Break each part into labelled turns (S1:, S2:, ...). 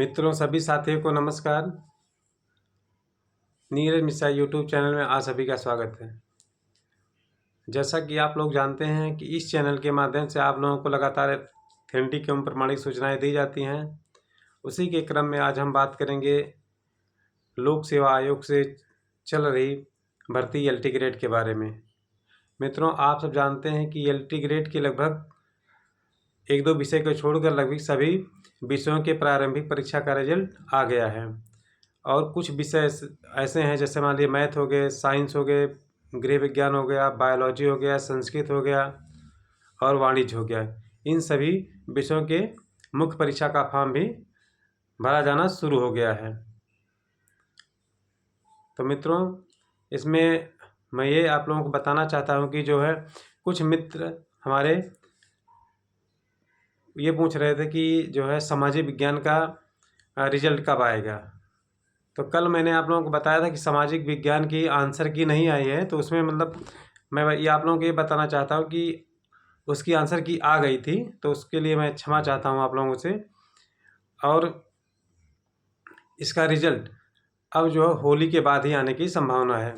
S1: मित्रों, सभी साथियों को नमस्कार। नीरज मिश्रा यूट्यूब चैनल में आप सभी का स्वागत है। जैसा कि आप लोग जानते हैं कि इस चैनल के माध्यम से आप लोगों को लगातार ऑथेंटिक एवं प्रमाणिक सूचनाएं दी जाती हैं। उसी के क्रम में आज हम बात करेंगे लोक सेवा आयोग से चल रही भर्ती एलटी ग्रेड के बारे में। मित्रों, आप सब जानते हैं कि एलटी ग्रेड के लगभग एक दो विषय को छोड़कर लगभग सभी विषयों के प्रारंभिक परीक्षा का रिजल्ट आ गया है। और कुछ विषय ऐसे हैं, जैसे मान लीजिए मैथ हो गए, साइंस हो गए, गृह विज्ञान हो गया, बायोलॉजी हो गया, संस्कृत हो गया और वाणिज्य हो गया। इन सभी विषयों के मुख्य परीक्षा का फॉर्म भी भरा जाना शुरू हो गया है। तो मित्रों, इसमें मैं ये आप लोगों को बताना चाहता हूँ कि जो है कुछ मित्र हमारे ये पूछ रहे थे कि जो है सामाजिक विज्ञान का रिजल्ट कब आएगा। तो कल मैंने आप लोगों को बताया था कि सामाजिक विज्ञान की आंसर की नहीं आई है। तो उसमें मतलब मैं ये आप लोगों को ये बताना चाहता हूँ कि उसकी आंसर की आ गई थी, तो उसके लिए मैं क्षमा चाहता हूँ आप लोगों से। और इसका रिजल्ट अब जो है होली के बाद ही आने की संभावना है,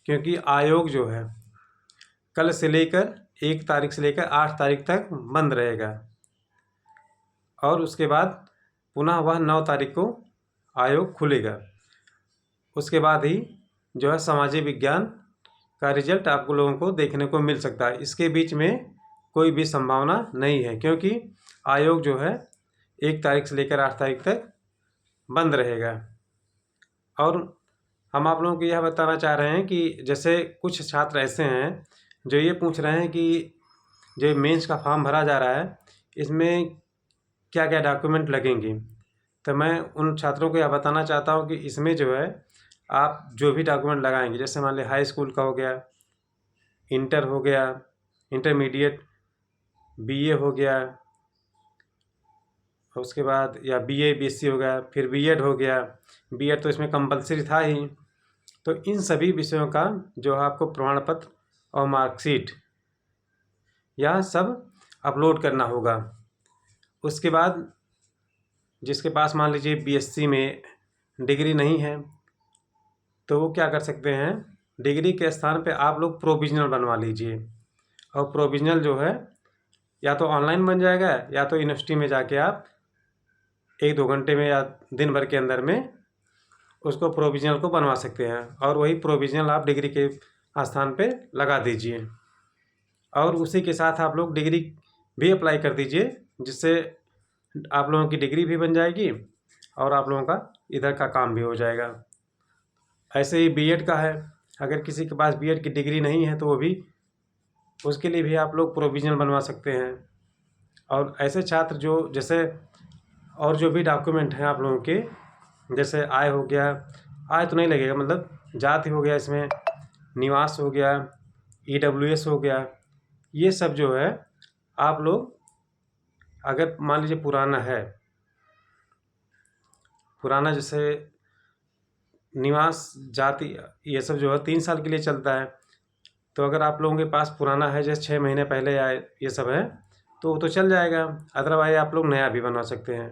S1: क्योंकि आयोग जो है कल से लेकर 1 तारीख से लेकर 8 तारीख तक बंद रहेगा और उसके बाद पुनः वह 9 तारीख को आयोग खुलेगा। उसके बाद ही जो है सामाजिक विज्ञान का रिजल्ट आपको लोगों को देखने को मिल सकता है। इसके बीच में कोई भी संभावना नहीं है, क्योंकि आयोग जो है 1 तारीख से लेकर 8 तारीख तक बंद रहेगा। और हम आप लोगों को यह बताना चाह रहे हैं कि जैसे कुछ छात्र ऐसे हैं जो ये पूछ रहे हैं कि जो मेंस का फॉर्म भरा जा रहा है, इसमें क्या क्या डॉक्यूमेंट लगेंगे। तो मैं उन छात्रों को यह बताना चाहता हूँ कि इसमें जो है आप जो भी डॉक्यूमेंट लगाएंगे, जैसे मान लीजिए हाई स्कूल का हो गया, इंटर हो गया, इंटरमीडिएट, बीए हो गया, उसके बाद या बीए बीएससी हो गया, फिर बीएड हो गया। बीएड तो इसमें कंपलसरी था ही। तो इन सभी विषयों का जो है आपको प्रमाण पत्र और मार्कशीट यह सब अपलोड करना होगा। उसके बाद जिसके पास मान लीजिए बीएससी में डिग्री नहीं है, तो वो क्या कर सकते हैं, डिग्री के स्थान पे आप लोग प्रोविजनल बनवा लीजिए। और प्रोविजनल जो है या तो ऑनलाइन बन जाएगा या तो यूनिवर्सिटी में जाके आप 1-2 घंटे में या दिन भर के अंदर में उसको प्रोविजनल को बनवा सकते हैं। और वही प्रोविजनल आप डिग्री के स्थान पे लगा दीजिए और उसी के साथ आप लोग डिग्री भी अप्लाई कर दीजिए, जिससे आप लोगों की डिग्री भी बन जाएगी और आप लोगों का इधर का काम भी हो जाएगा। ऐसे ही बीएड का है, अगर किसी के पास बीएड की डिग्री नहीं है तो वो भी उसके लिए भी आप लोग प्रोविजनल बनवा सकते हैं। और ऐसे छात्र जो जैसे और जो भी डॉक्यूमेंट हैं आप लोगों के, जैसे आय हो गया, आय तो नहीं लगेगा, मतलब जाति हो गया, इसमें निवास हो गया, ईडब्ल्यूएस हो गया, ये सब जो है आप लोग अगर मान लीजिए पुराना है, पुराना जैसे निवास, जाति, ये सब जो है 3 साल के लिए चलता है। तो अगर आप लोगों के पास पुराना है, जैसे 6 महीने पहले आए ये सब है, तो वो तो चल जाएगा। अदरवाइज आप लोग नया भी बनवा सकते हैं।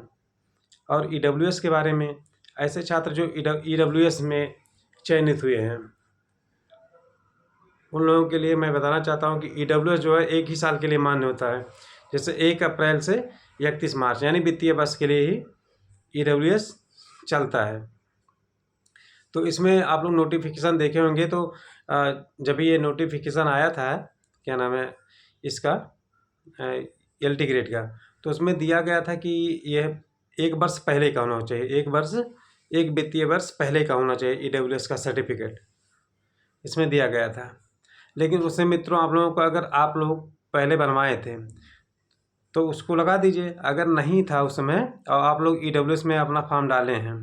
S1: और ईडब्ल्यूएस के बारे में, ऐसे छात्र जो ईडब्ल्यूएस में चयनित हुए हैं, उन लोगों के लिए मैं बताना चाहता हूं कि ईडब्ल्यूएस जो है 1 ही साल के लिए मान्य होता है। जैसे 1 अप्रैल से 31 मार्च यानी वित्तीय वर्ष के लिए ही ईडब्ल्यूएस चलता है। तो इसमें आप लोग नोटिफिकेशन देखे होंगे, तो जब ये नोटिफिकेशन आया था, क्या नाम है इसका, एलटी ग्रेड का, तो उसमें दिया गया था कि यह 1 वर्ष पहले का होना चाहिए, 1 वित्तीय वर्ष पहले का होना चाहिए ईडब्ल्यूएस का सर्टिफिकेट, इसमें दिया गया था। लेकिन उसमें मित्रों आप लोगों को, अगर आप लोग पहले बनवाए थे तो उसको लगा दीजिए। अगर नहीं था उस समय और आप लोग ईडब्ल्यूएस में अपना फॉर्म डाले हैं,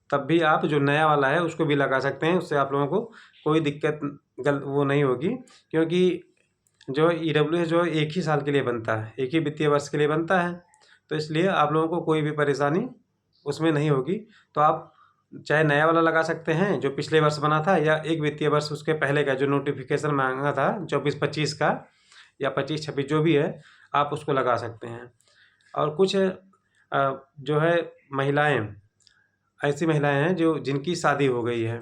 S1: तब भी आप जो नया वाला है उसको भी लगा सकते हैं। उससे आप लोगों को कोई दिक्कत वो नहीं होगी, क्योंकि जो ईडब्ल्यूएस जो है 1 ही साल के लिए बनता है, 1 ही वित्तीय वर्ष के लिए बनता है। तो इसलिए आप लोगों को कोई भी परेशानी उसमें नहीं होगी। तो आप चाहे नया वाला लगा सकते हैं जो पिछले वर्ष बना था, या 1 वित्तीय वर्ष उसके पहले का जो नोटिफिकेशन मांगा था 24-25 का या 25-26 जो भी है, आप उसको लगा सकते हैं। और कुछ जो है महिलाएं, ऐसी महिलाएं हैं जो जिनकी शादी हो गई है,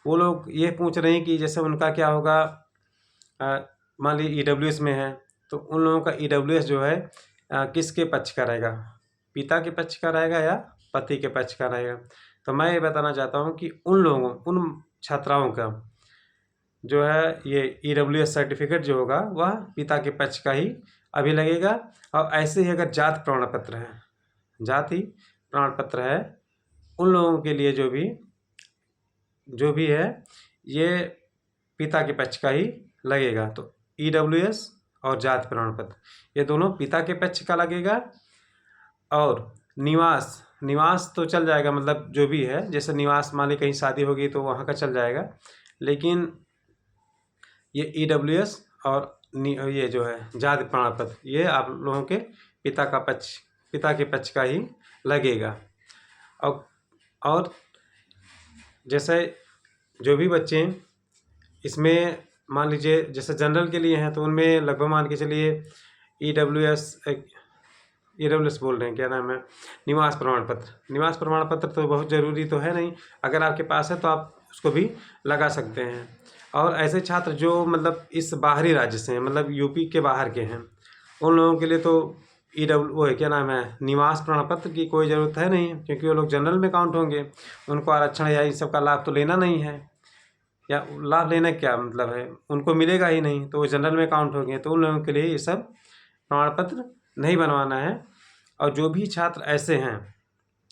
S1: वो लोग ये पूछ रहे हैं कि जैसे उनका क्या होगा। मान लीजिए EWS में है, तो उन लोगों का EWS जो है किसके पक्ष का रहेगा, पिता के पक्ष का रहेगा या पति के पक्ष का रहेगा। तो मैं ये बताना चाहता हूँ कि उन छात्राओं का जो है ये EWS सर्टिफिकेट जो होगा वह पिता के पक्ष का ही अभी लगेगा। और ऐसे ही अगर जाति प्रमाण पत्र है, जाति प्रमाण पत्र है, उन लोगों के लिए जो भी है ये पिता के पक्ष का ही लगेगा। तो EWS और जाति प्रमाण पत्र ये दोनों पिता के पक्ष का लगेगा। और निवास तो चल जाएगा, मतलब जो भी है, जैसे निवास मान ली कहीं शादी होगी तो वहाँ का चल जाएगा, लेकिन ये EWS और ये जो है जाति प्रमाण पत्र ये आप लोगों के पिता के पक्ष का ही लगेगा। और जैसे जो भी बच्चे इसमें मान लीजिए जैसे जनरल के लिए हैं, तो उनमें लगभग मान के चलिए EWS बोल रहे हैं, क्या नाम है, निवास प्रमाण पत्र तो बहुत ज़रूरी तो है नहीं, अगर आपके पास है तो आप उसको भी लगा सकते हैं। और ऐसे छात्र जो मतलब इस बाहरी राज्य से हैं, मतलब यूपी के बाहर के हैं, उन लोगों के लिए तो वो है क्या नाम है, निवास प्रमाण पत्र की कोई ज़रूरत है नहीं, क्योंकि वो लोग जनरल में काउंट होंगे, उनको आरक्षण या इन सब का लाभ तो लेना नहीं है, या लाभ लेना क्या मतलब है, उनको मिलेगा ही नहीं, तो वो जनरल में काउंट होंगे। तो उन लोगों के लिए ये सब प्रमाण पत्र नहीं बनवाना है। और जो भी छात्र ऐसे हैं,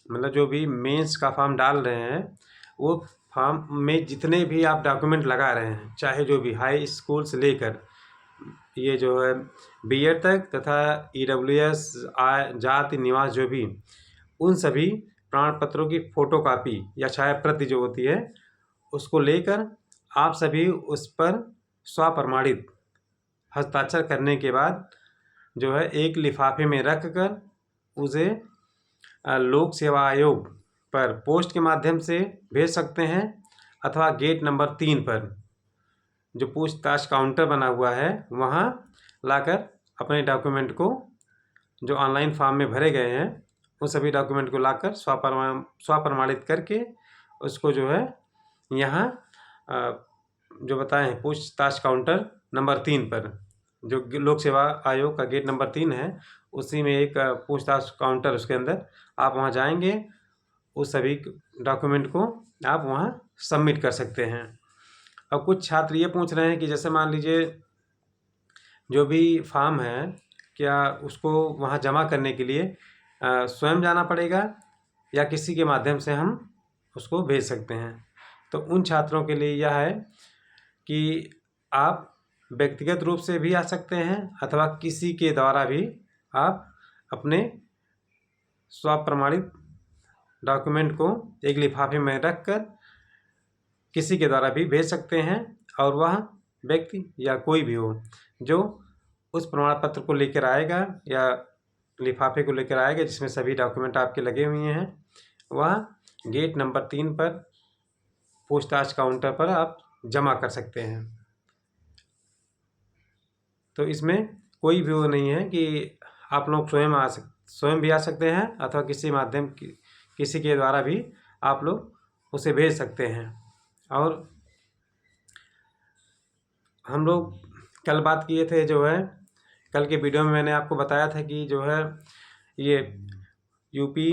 S1: मतलब जो भी मेंस का फॉर्म डाल रहे हैं, वो फॉर्म में जितने भी आप डॉक्यूमेंट लगा रहे हैं, चाहे जो भी हाई स्कूल से लेकर ये जो है BEd तक, तथा EWS जाति निवास जो भी, उन सभी प्रमाण पत्रों की फ़ोटोकॉपी या छाया प्रति जो होती है उसको लेकर आप सभी उस पर स्वप्रमाणित हस्ताक्षर करने के बाद जो है एक लिफाफे में रख कर उसे लोक सेवा आयोग पर पोस्ट के माध्यम से भेज सकते हैं, अथवा गेट नंबर 3 पर जो पूछताछ काउंटर बना हुआ है वहाँ लाकर अपने डॉक्यूमेंट को जो ऑनलाइन फॉर्म में भरे गए हैं उन सभी डॉक्यूमेंट को लाकर स्वप्रमाणित करके उसको जो है यहाँ जो बताएं पूछताछ काउंटर नंबर 3 पर, जो लोक सेवा आयोग का गेट नंबर 3 है, उसी में एक पूछताछ काउंटर, उसके अंदर आप वहाँ जाएंगे, उस सभी डॉक्यूमेंट को आप वहाँ सबमिट कर सकते हैं। अब कुछ छात्र ये पूछ रहे हैं कि जैसे मान लीजिए जो भी फॉर्म है, क्या उसको वहाँ जमा करने के लिए स्वयं जाना पड़ेगा या किसी के माध्यम से हम उसको भेज सकते हैं। तो उन छात्रों के लिए यह है कि आप व्यक्तिगत रूप से भी आ सकते हैं, अथवा किसी के द्वारा भी आप अपने स्वप्रमाणित डॉक्यूमेंट को एक लिफाफे में रखकर किसी के द्वारा भी भेज सकते हैं। और वह व्यक्ति या कोई भी हो जो उस प्रमाण पत्र को लेकर आएगा या लिफाफे को लेकर आएगा जिसमें सभी डॉक्यूमेंट आपके लगे हुए हैं, वह गेट नंबर 3 पर पूछताछ काउंटर पर आप जमा कर सकते हैं। तो इसमें कोई भी वो नहीं है कि आप लोग स्वयं भी आ सकते हैं, अथवा किसी के द्वारा भी आप लोग उसे भेज सकते हैं। और हम लोग कल बात किए थे, जो है कल के वीडियो में मैंने आपको बताया था कि जो है ये यूपी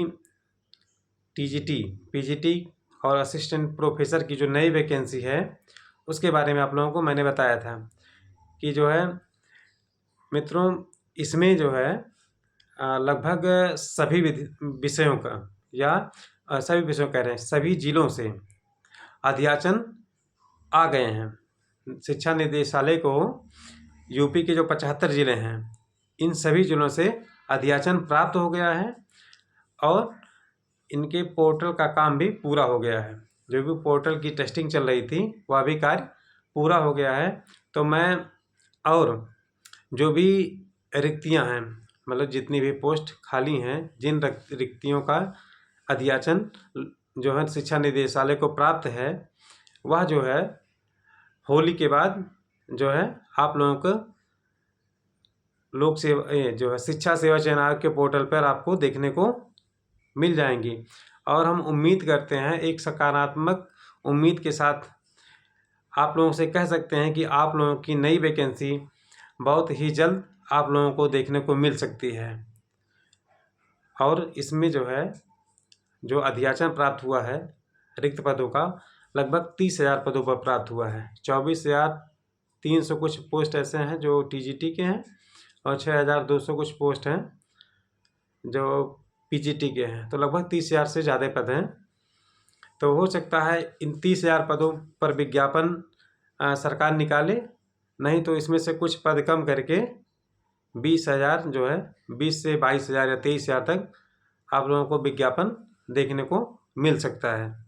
S1: TGT PGT और असिस्टेंट प्रोफेसर की जो नई वैकेंसी है उसके बारे में आप लोगों को मैंने बताया था कि जो है मित्रों, इसमें जो है लगभग सभी विषयों का या सभी विषयों कह रहे हैं, सभी जिलों से अध्याचन आ गए हैं। शिक्षा निदेशालय को यूपी के जो 75 ज़िले हैं, इन सभी जिलों से अध्याचन प्राप्त हो गया है और इनके पोर्टल का काम भी पूरा हो गया है। जो भी पोर्टल की टेस्टिंग चल रही थी वह भी कार्य पूरा हो गया है। तो मैं और जो भी रिक्तियां हैं, मतलब जितनी भी पोस्ट खाली हैं, जिन रिक्तियों का अध्याचन जो है शिक्षा निदेशालय को प्राप्त है, वह जो है होली के बाद जो है आप लोगों को लोक सेवा जो है शिक्षा सेवा चयन आयोग के पोर्टल पर आपको देखने को मिल जाएंगी। और हम उम्मीद करते हैं, एक सकारात्मक उम्मीद के साथ आप लोगों से कह सकते हैं कि आप लोगों की नई वैकेंसी बहुत ही जल्द आप लोगों को देखने को मिल सकती है। और इसमें जो है जो अधियाचन प्राप्त हुआ है रिक्त पदों का, लगभग 30,000 पदों पर प्राप्त हुआ है। 24,300 कुछ पोस्ट ऐसे हैं जो टीजीटी के हैं और 6,200 कुछ पोस्ट हैं जो पीजीटी के हैं। तो लगभग 30,000 से ज़्यादा पद हैं। तो हो सकता है इन 30,000 पदों पर विज्ञापन सरकार निकाले, नहीं तो इसमें से कुछ पद कम करके 20,000 जो है 20 से 22,000 या 23,000 तक आप लोगों को विज्ञापन देखने को मिल सकता है।